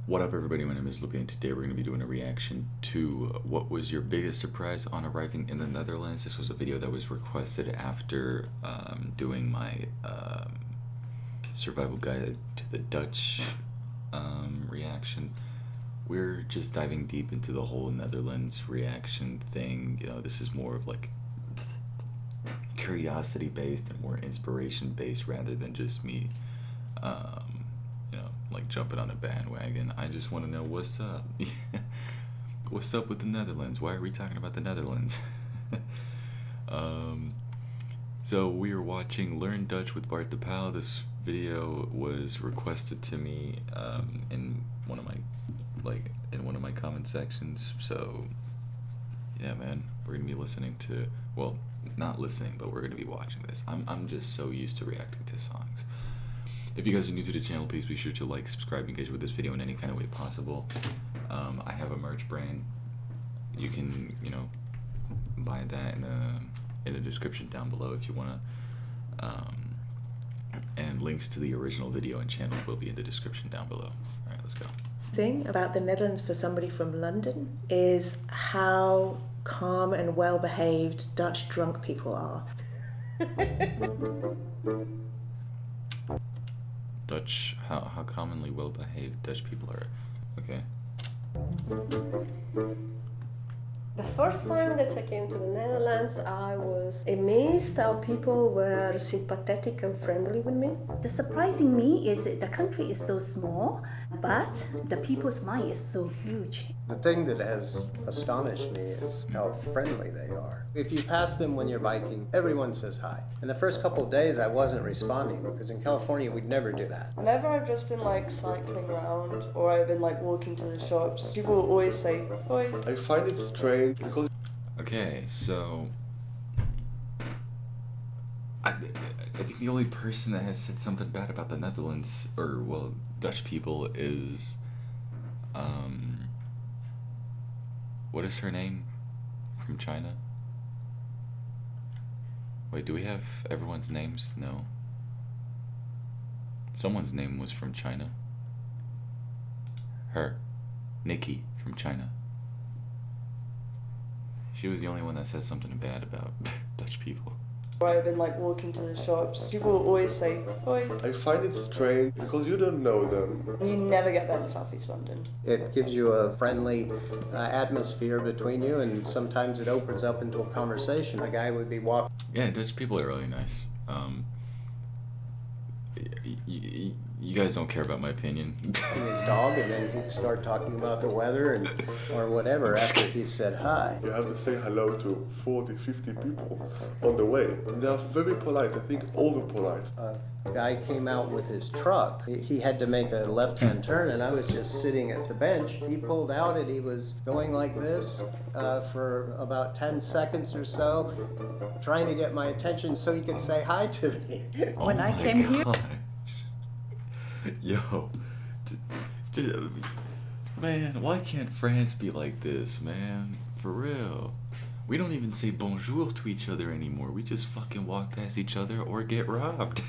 What up, everybody? My name is Lupe, and today we're going to be doing a reaction to what was your biggest surprise on arriving in the Netherlands. This was a video that was requested after doing my survival guide to the Dutch reaction. We're just diving deep into the whole Netherlands reaction thing. You know, this is more of like curiosity based and more inspiration based rather than just me like jumping on a bandwagon. I just want to know what's up. What's up with the Netherlands? Why are we talking about the Netherlands? So we are watching Learn Dutch with Bart de Pauw. This video was requested to me in one of my comment sections. So yeah, man, we're gonna be listening to, well, not listening, but we're gonna be watching this. I'm just so used to reacting to songs. If you guys are new to the channel, please be sure to like, subscribe, engage with this video in any kind of way possible. I have a merch brand. You can, buy that in the description down below if you wanna. And links to the original video and channel will be in the description down below. All right, let's go. Thing about the Netherlands for somebody from London is how calm and well-behaved Dutch drunk people are. Dutch, how commonly well-behaved Dutch people are. Okay. The first time that I came to the Netherlands, I was amazed how people were sympathetic and friendly with me. The surprising me is the country is so small, but the people's mind is so huge. The thing that has astonished me is how friendly they are. If you pass them when you're biking, everyone says hi. In the first couple of days, I wasn't responding because in California, we'd never do that. Whenever I've just been like cycling around or I've been like walking to the shops, people will always say, "Oi." I find it strange because... Okay, so I think the only person that has said something bad about the Netherlands, or well, Dutch people, is what is her name from China? Wait, do we have everyone's names? No. Someone's name was from China. Her. Nikki from China. She was the only one that said something bad about Dutch people. Or I've been like walking to the shops, people will always say, "Oi." I find it strange because you don't know them. You never get that in Southeast London. It gives you a friendly atmosphere between you, and sometimes it opens up into a conversation. A guy would be walking. Yeah, Dutch people are really nice. You guys don't care about my opinion. His dog, and then he'd start talking about the weather and or whatever after he said hi. You have to say hello to 40, 50 people on the way. And they are very polite, I think over polite. A guy came out with his truck. He had to make a left-hand turn, and I was just sitting at the bench. He pulled out and he was going like this for about 10 seconds or so, trying to get my attention so he could say hi to me. When I came here, yo, man, why can't France be like this, man? For real. We don't even say bonjour to each other anymore. We just fucking walk past each other or get robbed.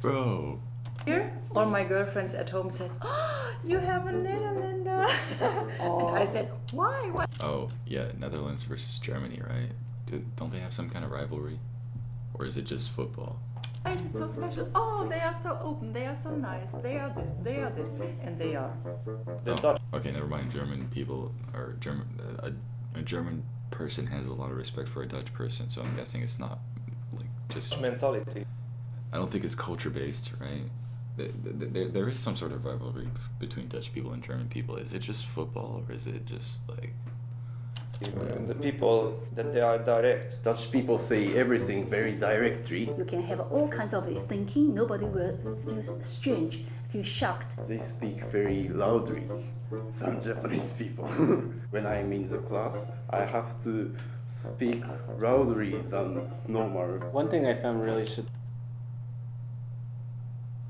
Bro. Here, all my girlfriends at home said, "Oh, you have a Nederlander." And I said, "Why? Oh, yeah, Netherlands versus Germany, right? Don't they have some kind of rivalry? Or is it just football? Why is it so special? Oh, they are so open, they are so nice, they are this, and they are." Oh, okay, never mind. German people, or a German person has a lot of respect for a Dutch person, so I'm guessing it's not like just Mentality. I don't think it's culture based, right? There is some sort of rivalry between Dutch people and German people. Is it just football, or is it just like the people that they are direct? Dutch people say everything very directly. you can have all kinds of thinking. Nobody will feel strange, feel shocked. They speak very loudly than Japanese people. When I'm in the class, I have to speak loudly than normal. One thing I found really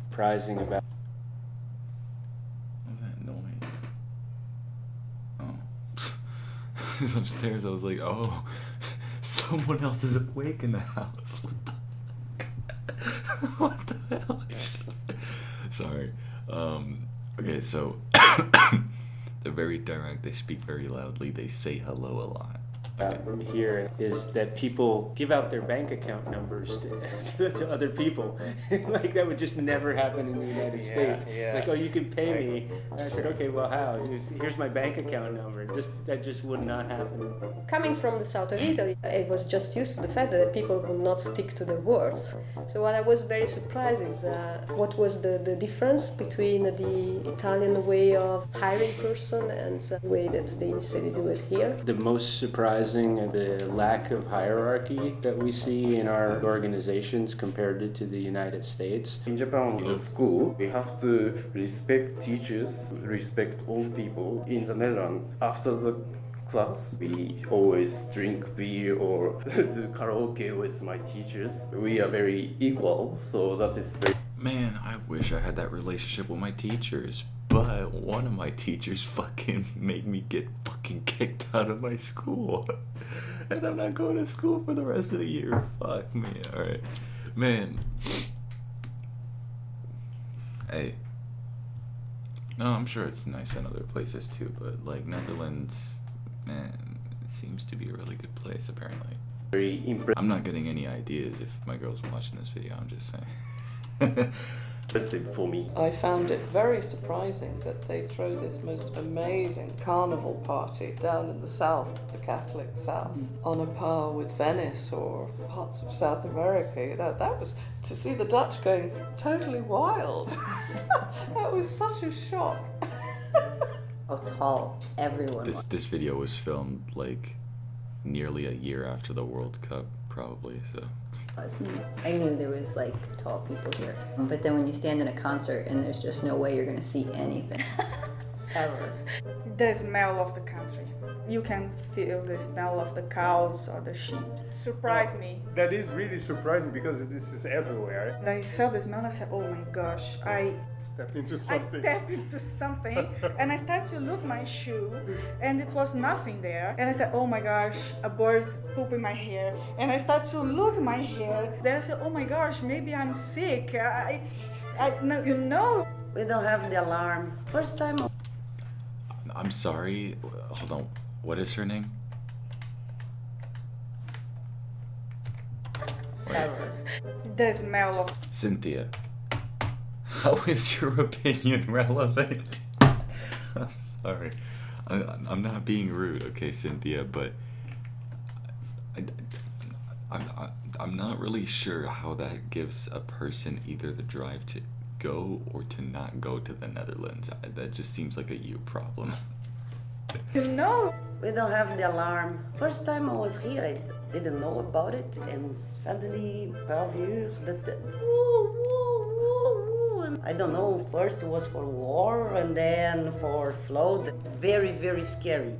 surprising about what was that noise? Oh. I was upstairs, I was like, oh, someone else is awake in the house. What the what the hell? Sorry. Okay, so they're very direct. They speak very loudly. They say hello a lot. Here is that people give out their bank account numbers to other people. Like that would just never happen in the United States. Like, oh, you can pay me. And I said, okay, well, how? Here's my bank account number. That just would not happen. Coming from the south of Italy, I was just used to the fact that people would not stick to their words. So what I was very surprised is what was the difference between the Italian way of hiring person and the way that they say they do it here. The most surprising the lack of hierarchy that we see in our organizations compared to the United States. In Japan, in the school, we have to respect teachers, respect old people. In the Netherlands, after the class, we always drink beer or do karaoke with my teachers. We are very equal, so that is very... Man, I wish I had that relationship with my teachers. But one of my teachers fucking made me get fucking kicked out of my school. And I'm not going to school for the rest of the year. Fuck me, alright. Man. Hey. No, I'm sure it's nice in other places too, but like Netherlands, man, it seems to be a really good place apparently. Very impressive. I'm not getting any ideas if my girl's watching this video, I'm just saying. For me. I found it very surprising that they throw this most amazing carnival party down in the south, the Catholic south, on a par with Venice or parts of South America. You know, that was, to see the Dutch going totally wild. That was such a shock. How tall everyone was. This video was filmed like nearly a year after the World Cup, probably, so. I knew there was like tall people here, but then when you stand in a concert and there's just no way you're gonna see anything ever. The smell of the country. You can feel the smell of the cows or the sheep. Surprised me. That is really surprising because this is everywhere. And I felt the smell and I said, oh my gosh, I stepped into something and I started to look my shoe and it was nothing there. And I said, oh my gosh, a bird pooping my hair. And I started to look my hair. Then I said, oh my gosh, maybe I'm sick. You know. We don't have the alarm. First time. I'm sorry, hold on, what is her name? Ever. The smell of... Cynthia. How is your opinion relevant? I'm sorry. I'm not being rude, okay, Cynthia, but I'm not really sure how that gives a person either the drive to go or to not go to the Netherlands. That just seems like a you problem. You know. We don't have the alarm. First time I was here, I didn't know about it, and suddenly 12 years, I don't know, first was for war and then for flood. Very, very scary.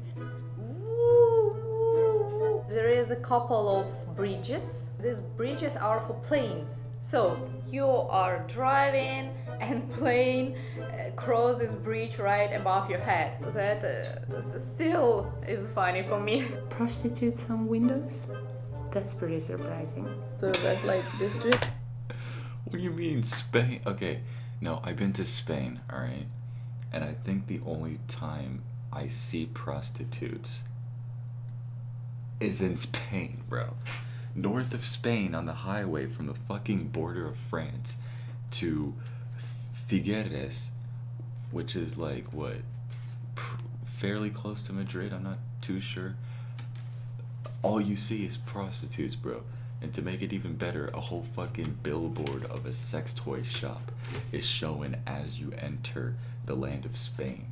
There is a couple of bridges. These bridges are for planes. So you are driving and plane cross this bridge right above your head. That still is funny for me. Prostitutes on windows? That's pretty surprising. The red light district. What do you mean, Spain? Okay, no, I've been to Spain, alright? And I think the only time I see prostitutes is in Spain, bro. North of Spain on the highway from the fucking border of France to Figueres, which is like, what, fairly close to Madrid, I'm not too sure. All you see is prostitutes, bro. And to make it even better, a whole fucking billboard of a sex toy shop is showing as you enter the land of Spain.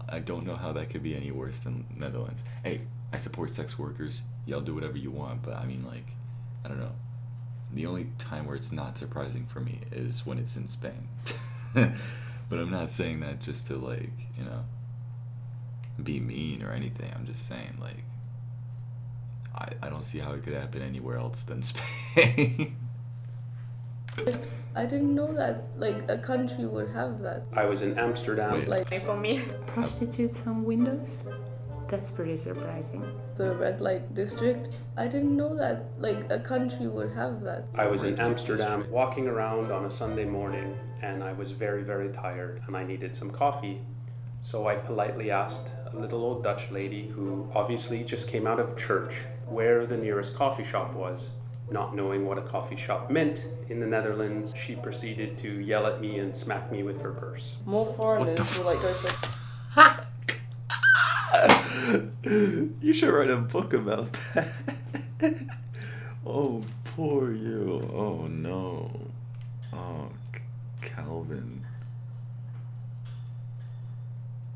I don't know how that could be any worse than Netherlands. Hey, I support sex workers. Y'all do whatever you want, but I mean, like, I don't know. The only time where it's not surprising for me is when it's in Spain. But I'm not saying that just to, like, you know, be mean or anything. I'm just saying, like, I don't see how it could happen anywhere else than Spain. I didn't know that, like, a country would have that. I was in Amsterdam. Wait. Like for me. Prostitutes on windows? That's pretty surprising. The red light district, I didn't know that like a country would have that. I was in Amsterdam walking around on a Sunday morning and I was very, very tired and I needed some coffee. So I politely asked a little old Dutch lady who obviously just came out of church where the nearest coffee shop was. Not knowing what a coffee shop meant in the Netherlands, she proceeded to yell at me and smack me with her purse. More foreigners will like go to... You should write a book about that. Oh, poor you. Oh, no. Oh, Calvin.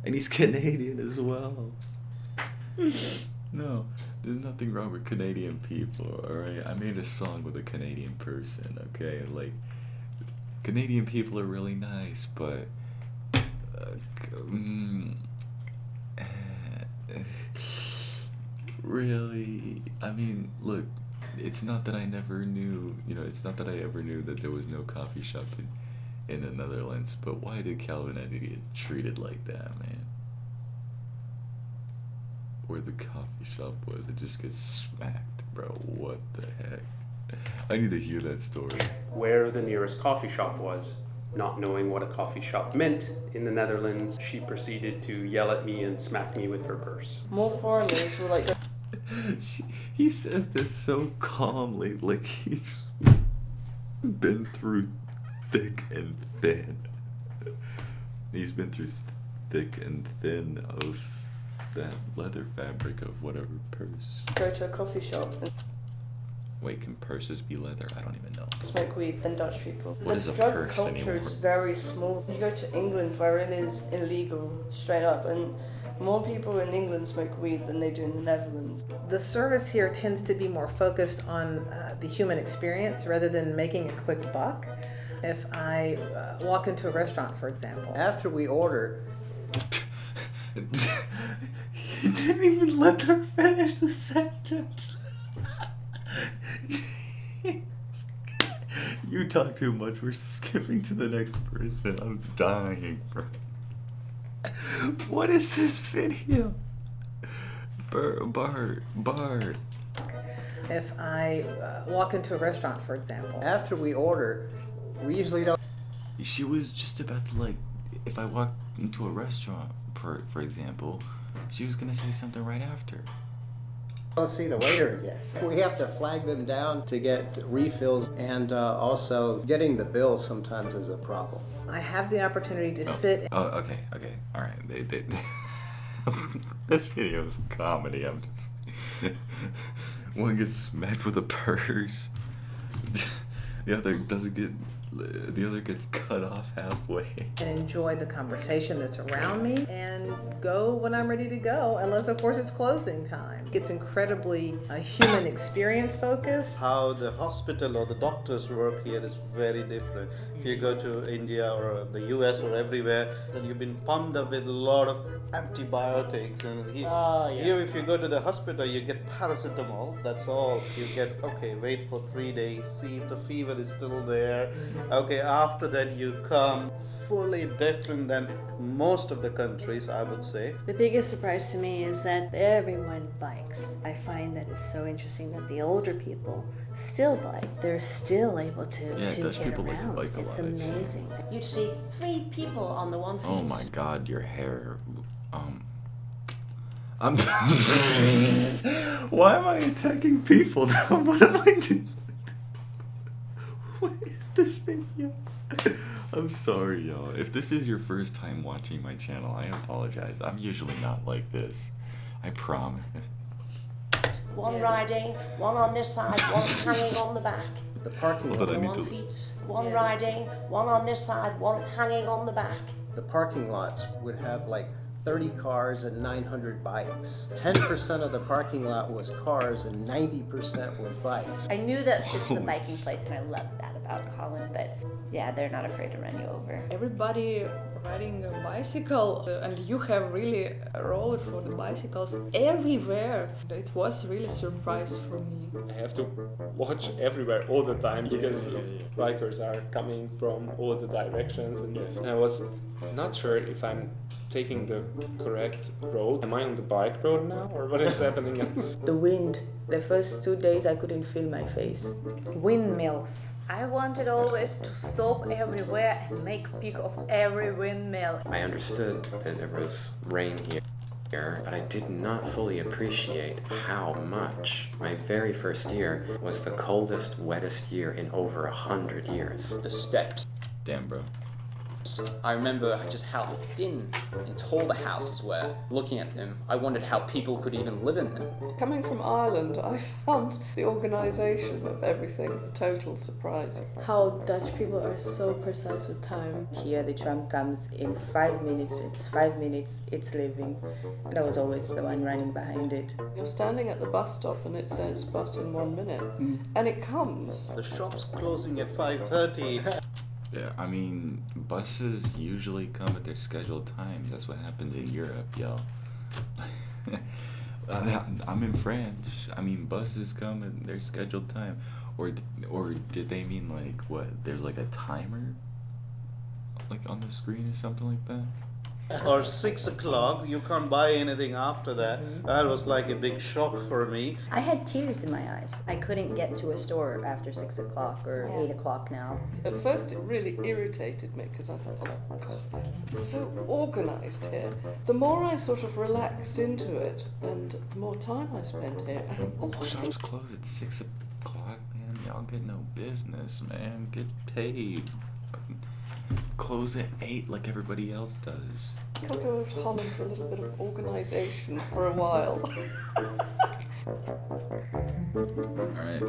And he's Canadian as well. No, there's nothing wrong with Canadian people, alright? I made a song with a Canadian person, okay? Like, Canadian people are really nice, but... really? I mean, look, it's not that I never knew, it's not that I ever knew that there was no coffee shop in the Netherlands, but why did Calvin have to get treated like that, man? Where the coffee shop was, it just gets smacked, bro. What the heck? I need to hear that story. Where the nearest coffee shop was. Not knowing what a coffee shop meant in the Netherlands, she proceeded to yell at me and smack me with her purse. More foreigners will like... He says this so calmly, like he's been through thick and thin. He's been through thick and thin of that leather fabric of whatever purse. Go to a coffee shop and... Wait, can purses be leather? I don't even know. Smoke weed than Dutch people. What is a purse drug culture anymore? is very small. You go to England where it is illegal straight up, and more people in England smoke weed than they do in the Netherlands. The service here tends to be more focused on the human experience rather than making a quick buck. If I walk into a restaurant, for example. After we order... He didn't even let her finish the sentence. You talk too much. We're skipping to the next person. I'm dying, bro. What is this video? Bart. If I walk into a restaurant, for example. After we order, we usually don't... She was just about to, like, if I walk into a restaurant, for example, she was gonna say something right after. I'll see the waiter again. We have to flag them down to get refills, and also getting the bill sometimes is a problem. I have the opportunity to sit. Oh, okay, all right. This video is comedy. I'm just one gets smacked with a purse. The other gets cut off halfway. And enjoy the conversation that's around me and go when I'm ready to go, unless of course it's closing time. It's incredibly human experience focused. How the hospital or the doctors work here is very different. If you go to India or the US or everywhere, then you've been pumped up with a lot of antibiotics, and here if you go to the hospital you get paracetamol, that's all. You get, okay, wait for 3 days, see if the fever is still there. Okay, after that you come. Fully different than most of the countries, I would say. The biggest surprise to me is that everyone bikes. I find that it's so interesting that the older people still bike. They're still able to get around. Like to bike a it's lot, amazing. You'd see 3 people on the one feet. Oh my God, your hair. Why am I attacking people now? What am I doing? What is this video? I'm sorry, y'all. If this is your first time watching my channel, I apologize. I'm usually not like this. I promise. One riding, one on this side, one hanging on the back. The parking lot. One riding, one on this side, one hanging on the back. The parking lots would have like 30 cars and 900 bikes. 10% of the parking lot was cars and 90% was bikes. I knew that this was a biking place and I loved that about about Holland, but yeah, they're not afraid to run you over. Everybody riding a bicycle, and you have really a road for the bicycles everywhere. It was really a surprise for me. I have to watch everywhere all the time because bikers are coming from all the directions, and I was not sure if I'm taking the correct road. Am I on the bike road now, or what is happening? The wind. The first 2 days I couldn't feel my face. Windmills. I wanted always to stop everywhere and make pic of every windmill. I understood that there was rain here, but I did not fully appreciate how much. My very first year was the coldest, wettest year in over 100 years. The steps. Damn, bro. I remember just how thin and tall the houses were. Looking at them, I wondered how people could even live in them. Coming from Ireland, I found the organisation of everything a total surprise. How Dutch people are so precise with time. Here the tram comes in 5 minutes, it's 5 minutes, it's leaving. And I was always the one running behind it. You're standing at the bus stop and it says bus in 1 minute, and it comes. The shop's closing at 5:30. Yeah, I mean, buses usually come at their scheduled times. That's what happens in Europe, yo. I'm in France. I mean, buses come at their scheduled time. Or did they mean like what? There's like a timer, like on the screen or something like that. Or 6 o'clock, you can't buy anything after that. That was like a big shock for me. I had tears in my eyes. I couldn't get to a store after 6 o'clock or 8 o'clock now. At first it really irritated me because I thought, oh God, it's so organised here. The more I sort of relaxed into it and the more time I spent here, I think, oh, shops close at 6 o'clock, man. Y'all get no business, man. Get paid. Close at 8 like everybody else does. I'll go over to Holland for a little bit of organisation for a while. Alright.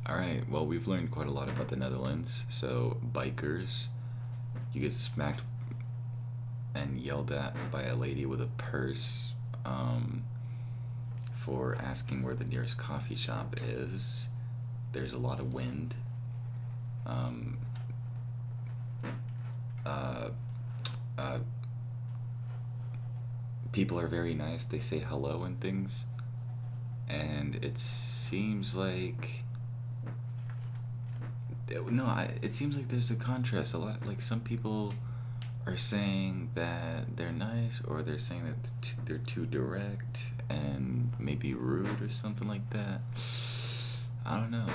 Alright, well, we've learned quite a lot about the Netherlands. So, bikers, you get smacked and yelled at by a lady with a purse for asking where the nearest coffee shop is. There's a lot of wind. People are very nice. They say hello and things. And it seems like it seems like there's a contrast. A lot, like some people are saying that they're nice, or they're saying that they're too direct and maybe rude or something like that. I don't know.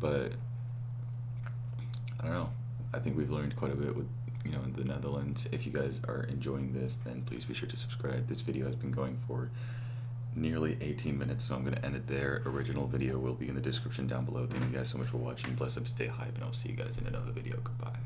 But I don't know. I think we've learned quite a bit with, the Netherlands. If you guys are enjoying this, then please be sure to subscribe. This video has been going for nearly 18 minutes, so I'm going to end it there. Original video will be in the description down below. Thank you guys so much for watching. Bless up, stay hype, and I'll see you guys in another video. Goodbye.